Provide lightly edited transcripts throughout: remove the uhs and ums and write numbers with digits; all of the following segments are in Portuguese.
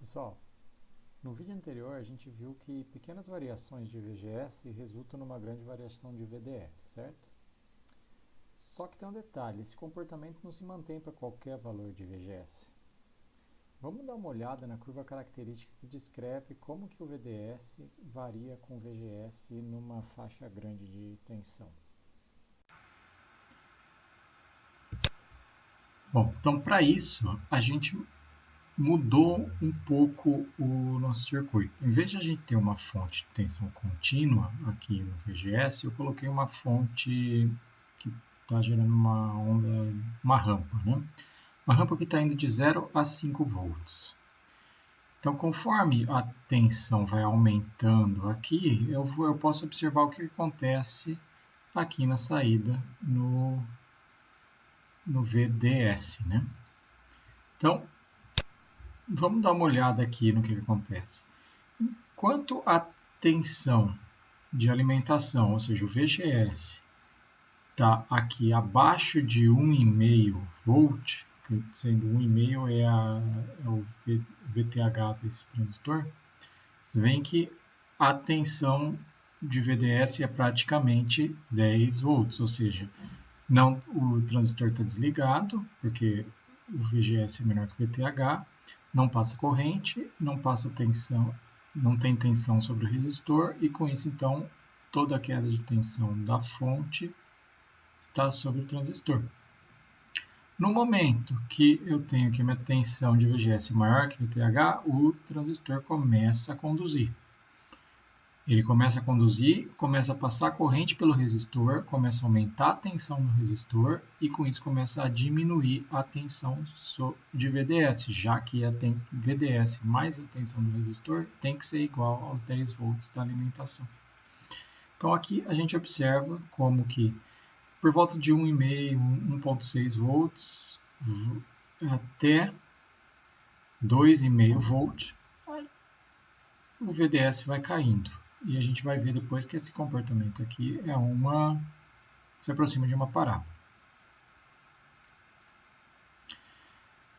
Pessoal, no vídeo anterior a gente viu que pequenas variações de VGS resultam numa grande variação de VDS, certo? Só que tem um detalhe, esse comportamento não se mantém para qualquer valor de VGS. Vamos dar uma olhada na curva característica que descreve como que o VDS varia com o VGS numa faixa grande de tensão. Bom, então para isso a gente mudou um pouco o nosso circuito. Em vez de a gente ter uma fonte de tensão contínua aqui no VGS, eu coloquei uma fonte que está gerando uma onda, uma rampa, né? Uma rampa que está indo de 0 a 5 volts. Então, conforme a tensão vai aumentando aqui, eu posso observar o que acontece aqui na saída no VDS, né? Então, vamos dar uma olhada aqui no que acontece. Enquanto a tensão de alimentação, ou seja, o VGS, está aqui abaixo de 1,5 volt, sendo 1,5 é o VTH desse transistor, você vê que a tensão de VDS é praticamente 10 volts, ou seja, não, o transistor está desligado, porque o VGS é menor que o VTH, não passa corrente, não passa tensão, não tem tensão sobre o resistor, e com isso, então, toda a queda de tensão da fonte está sobre o transistor. No momento que eu tenho aqui minha tensão de VGS maior que VTH, o transistor começa a conduzir. Ele começa a conduzir, começa a passar corrente pelo resistor, começa a aumentar a tensão no resistor e com isso começa a diminuir a tensão de VDS, já que a VDS mais a tensão do resistor tem que ser igual aos 10 volts da alimentação. Então aqui a gente observa como que por volta de 1,5, 1,6 volts até 2,5 volts, o VDS vai caindo. E a gente vai ver depois que esse comportamento aqui se aproxima de uma parábola.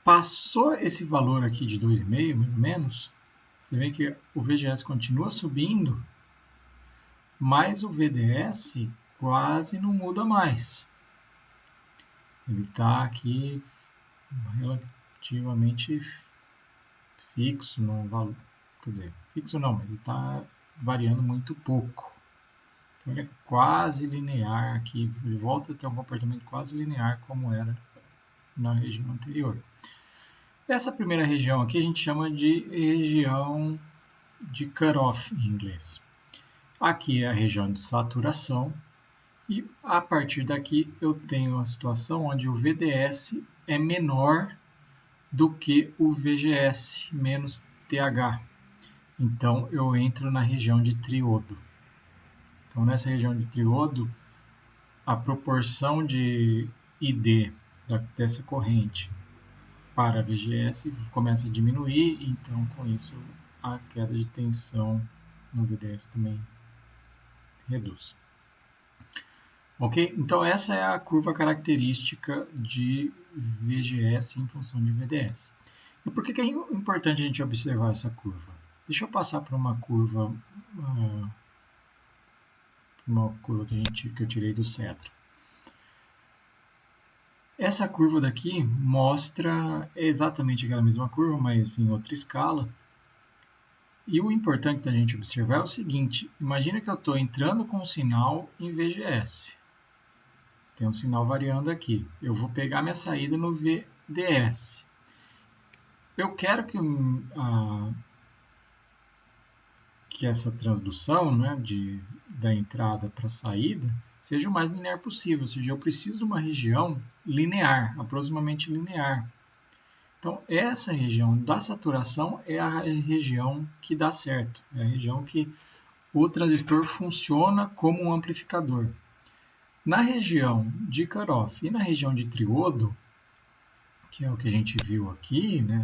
Passou esse valor aqui de 2,5, mais ou menos, você vê que o VGS continua subindo, mas o VDS quase não muda mais. Ele está aqui relativamente fixo no valor. Quer dizer, fixo não, mas ele está variando muito pouco. Então ele é quase linear aqui, ele volta a ter um comportamento quase linear como era na região anterior. Essa primeira região aqui a gente chama de região de cutoff em inglês. Aqui é a região de saturação e a partir daqui eu tenho uma situação onde o VDS é menor do que o VGS menos TH. Então eu entro na região de triodo. Então nessa região de triodo, a proporção de ID dessa corrente para VGS começa a diminuir, então com isso a queda de tensão no VDS também reduz. Ok? Então essa é a curva característica de VGS em função de VDS. E por que é importante a gente observar essa curva? Deixa eu passar para uma curva que eu tirei do Cetra. Essa curva daqui mostra exatamente aquela mesma curva, mas em outra escala. E o importante da gente observar é o seguinte, imagina que eu estou entrando com um sinal em VGS. Tem um sinal variando aqui. Eu vou pegar minha saída no VDS. Eu quero que essa transdução, né, da entrada para a saída seja o mais linear possível, ou seja, eu preciso de uma região linear, aproximadamente linear. Então, essa região da saturação é a região que dá certo, é a região que o transistor funciona como um amplificador. Na região de cutoff e na região de triodo, que é o que a gente viu aqui, né,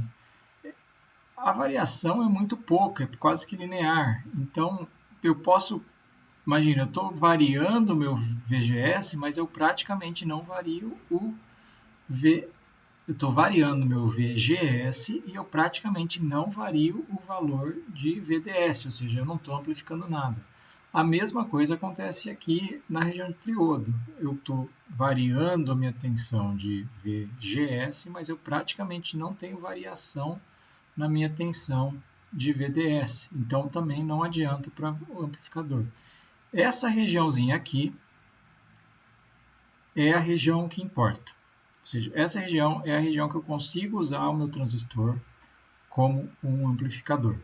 a variação é muito pouca, é quase que linear. Então, eu posso, imagina, eu estou variando o meu VGS, mas eu praticamente não vario o VDS. eu estou variando meu VGS e eu praticamente não vario o valor de VDS, ou seja, eu não estou amplificando nada. A mesma coisa acontece aqui na região de triodo. Eu estou variando a minha tensão de VGS, mas eu praticamente não tenho variação na minha tensão de VDS. Então também não adianta para o amplificador. Essa regiãozinha aqui é a região que importa. Ou seja, essa região é a região que eu consigo usar o meu transistor como um amplificador.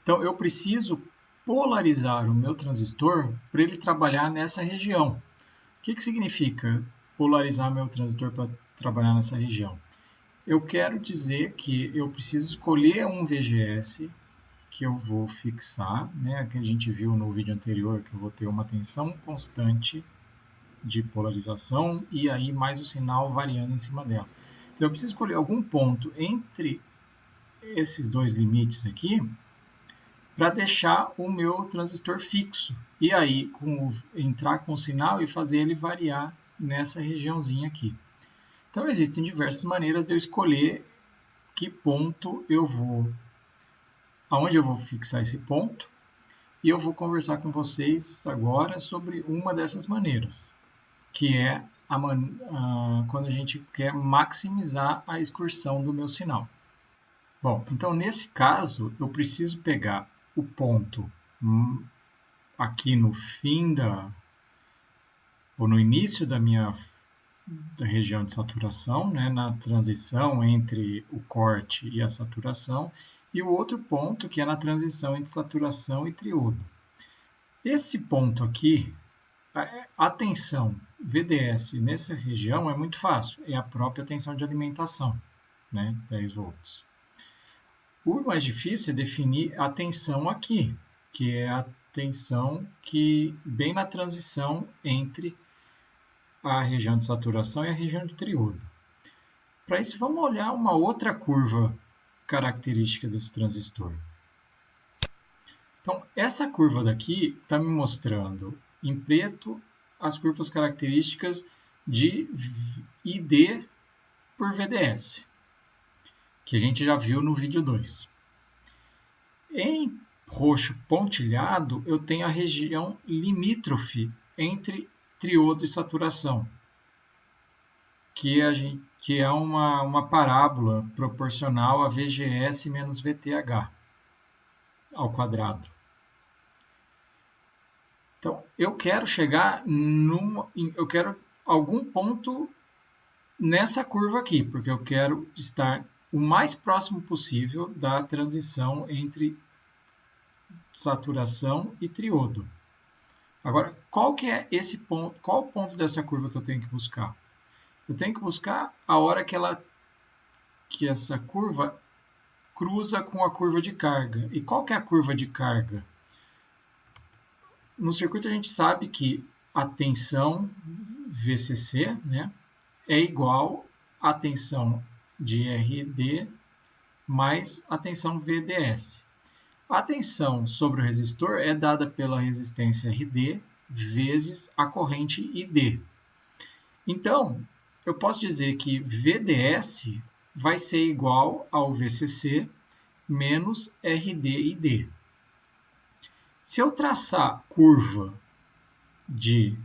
Então eu preciso polarizar o meu transistor para ele trabalhar nessa região. O que significa polarizar meu transistor para trabalhar nessa região? Eu quero dizer que eu preciso escolher um VGS que eu vou fixar, né? Que a gente viu no vídeo anterior, que eu vou ter uma tensão constante de polarização e aí mais o sinal variando em cima dela. Então eu preciso escolher algum ponto entre esses dois limites aqui para deixar o meu transistor fixo. E aí entrar com o sinal e fazer ele variar nessa regiãozinha aqui. Então existem diversas maneiras de eu escolher que ponto eu vou, aonde eu vou fixar esse ponto. E eu vou conversar com vocês agora sobre uma dessas maneiras, que é quando a gente quer maximizar a excursão do meu sinal. Bom, então nesse caso eu preciso pegar o ponto aqui no fim ou no início da região de saturação, né, na transição entre o corte e a saturação, e o outro ponto que é na transição entre saturação e triodo. Esse ponto aqui, a tensão VDS nessa região é muito fácil, é a própria tensão de alimentação, né, 10 volts. O mais difícil é definir a tensão aqui, que é a tensão que bem na transição entre a região de saturação e a região de triodo. Para isso, vamos olhar uma outra curva característica desse transistor. Então, essa curva daqui está me mostrando em preto as curvas características de ID por VDS, que a gente já viu no vídeo 2. Em roxo pontilhado, eu tenho a região limítrofe entre triodo e saturação, que é uma parábola proporcional a VGS menos VTH ao quadrado. Então, eu quero chegar eu quero algum ponto nessa curva aqui, porque eu quero estar o mais próximo possível da transição entre saturação e triodo. Agora, qual que é esse ponto? Qual o ponto dessa curva que eu tenho que buscar? Eu tenho que buscar a hora que essa curva cruza com a curva de carga. E qual que é a curva de carga? No circuito a gente sabe que a tensão VCC, né, é igual à tensão de RD mais a tensão VDS. A tensão sobre o resistor é dada pela resistência RD vezes a corrente ID. Então, eu posso dizer que VDS vai ser igual ao VCC menos RD/ID. Se eu traçar curva de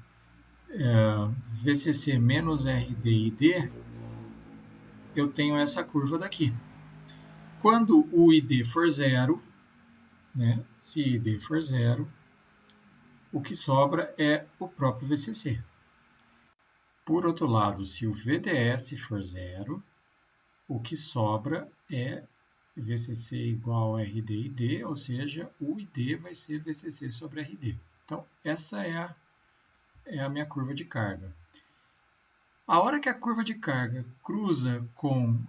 VCC menos RD/ID, eu tenho essa curva daqui. Quando o ID for zero, né, se ID for zero, o que sobra é o próprio VCC. Por outro lado, se o VDS for zero, o que sobra é VCC igual a RD/ID, ou seja, o ID vai ser VCC sobre RD. Então, essa é a minha curva de carga. A hora que a curva de carga cruza com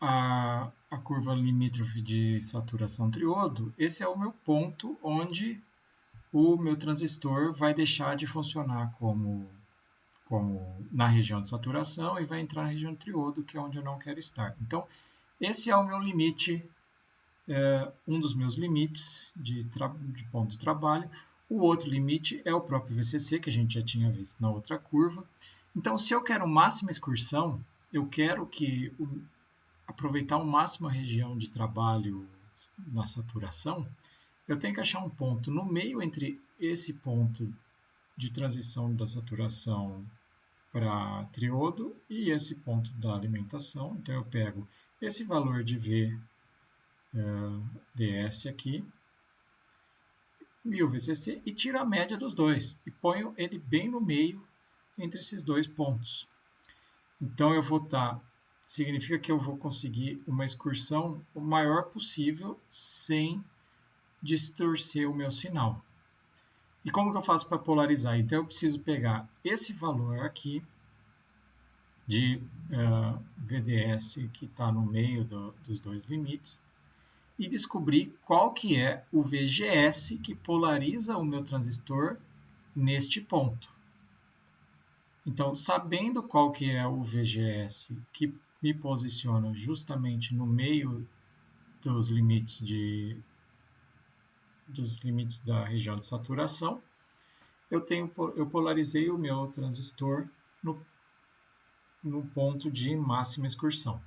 a curva limítrofe de saturação triodo, esse é o meu ponto onde o meu transistor vai deixar de funcionar como na região de saturação e vai entrar na região de triodo, que é onde eu não quero estar. Então, esse é o meu limite, um dos meus limites de ponto de trabalho. O outro limite é o próprio VCC, que a gente já tinha visto na outra curva. Então, se eu quero máxima excursão, eu quero aproveitar ao máximo a região de trabalho na saturação, eu tenho que achar um ponto no meio entre esse ponto de transição da saturação para triodo e esse ponto da alimentação. Então eu pego esse valor de VDS aqui, e o VCC, e tiro a média dos dois e ponho ele bem no meio entre esses dois pontos. Então eu vou estar, significa que eu vou conseguir uma excursão o maior possível sem distorcer o meu sinal. E como que eu faço para polarizar? Então eu preciso pegar esse valor aqui de VDS que está no meio dos dois limites e descobrir qual que é o VGS que polariza o meu transistor neste ponto. Então, sabendo qual que é o VGS que me posiciona justamente no meio dos limites da região de saturação, eu polarizei o meu transistor no ponto de máxima excursão.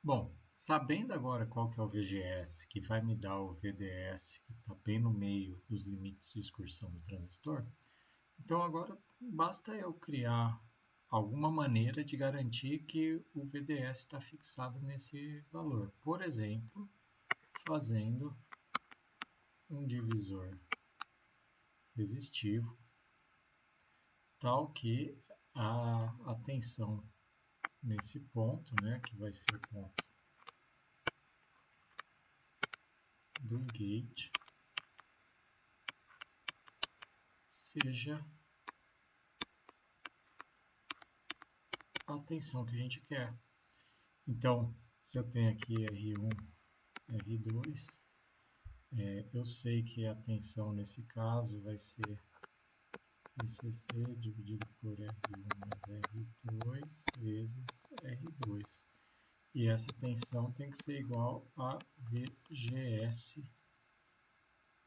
Bom, sabendo agora qual que é o VGS, que vai me dar o VDS, que está bem no meio dos limites de excursão do transistor, então agora basta eu criar alguma maneira de garantir que o VDS está fixado nesse valor. Por exemplo, fazendo um divisor resistivo, tal que a tensão nesse ponto, né, que vai ser o ponto do gate, seja a tensão que a gente quer. Então, se eu tenho aqui R1, R2, eu sei que a tensão nesse caso vai ser VCC dividido por R1 mais R2 vezes R2. E essa tensão tem que ser igual a VGS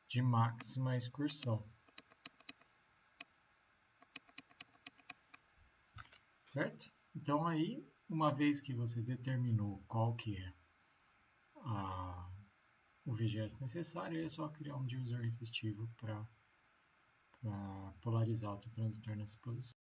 de máxima excursão. Certo? Então aí, uma vez que você determinou qual que é o VGS necessário, é só criar um divisor resistivo para polarizar o teu transistor nessa posição.